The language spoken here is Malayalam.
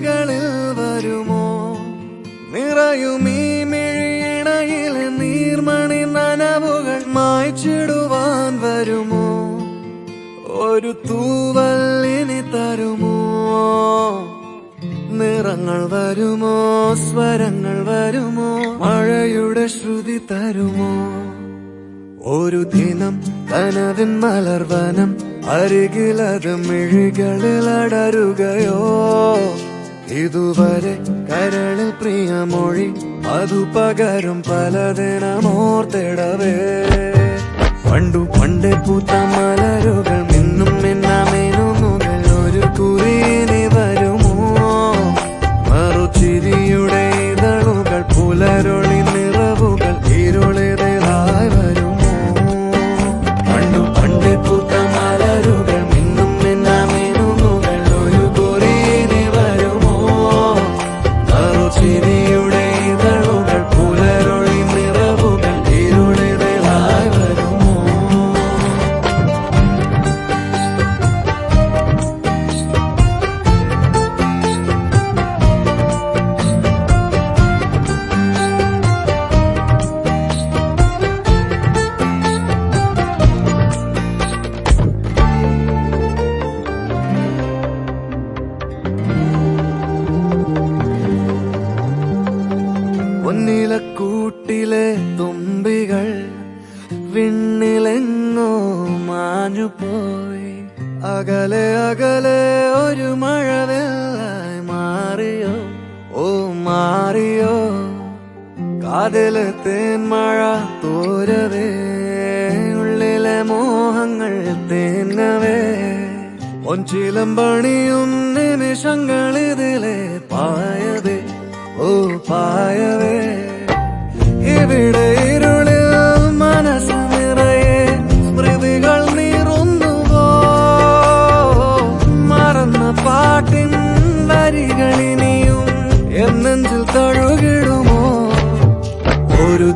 ചിന്തകളിൽ വരുമോ നിറയും ഈ മിഴിയിണയിലെ നീർമണി നനവുകൾ മായ്ച്ചിടുവാൻ വരുമോ ഒരു തൂവല്ലിനി തരുമോ നിറങ്ങൾ വരുമോ സ്വരങ്ങൾ വരുമോ മഴയുടെ ശ്രുതി തരുമോ ഒരു ദിനം കനവിൻ മലർവനം അരികിലത് മിഴികളിൽ അടരുകയോ ഇതുവരെ കരളിൽ പ്രിയമൊഴി അതു പകരും പലതിനമോർത്തിടവേ പണ്ടു പണ്ടേ പൂത്ത മലരുകൾ മിന്നും മിന്നാമേനുമുകൾ ഒരു കുറിയിനി വരുമോ മറുചിരിയുടെ ഇതളുകൾ പുലരൊളി നിറവുകൾ ഇരുളിതായി വരുമോ പണ്ടു പണ്ടേ പൂത്ത മലരുകൾ മിന്നും മിന്നാമേനുമുകൾ ഒരു കുറിയിനി വരുമോ മറുചിരിയുടെ ഇതളുകൾ പുലരൊളി നിറവുകൾ ഇരുളിതായി വരുമോ പൊന്നിലക്കൂട്ടിലെ തുമ്പികൾ വിണ്ണിലെങ്ങോ മാഞ്ഞുപോയി അകലെ അകലെ ഒരു മഴവെള്ളായി മാറിയോ ഓ മാറിയോ കാതിലെ തേന്മഴ തോരവേ ഉള്ളിലെ മോഹങ്ങൾ തേങ്ങവേ ഒഞ്ചിലം പണിയും നിമിഷങ്ങളിതിലെ പായവേ ഓ പായവേ ഇവിടെ ഇരുളിൽ മനസ്സ് നിറയെ സ്മൃതികൾ നീറുന്നുവോ മറന്ന പാട്ടിൻ വരികളിനിയും എന്നെഞ്ചിൽ തഴുകിടുമോ ഒരു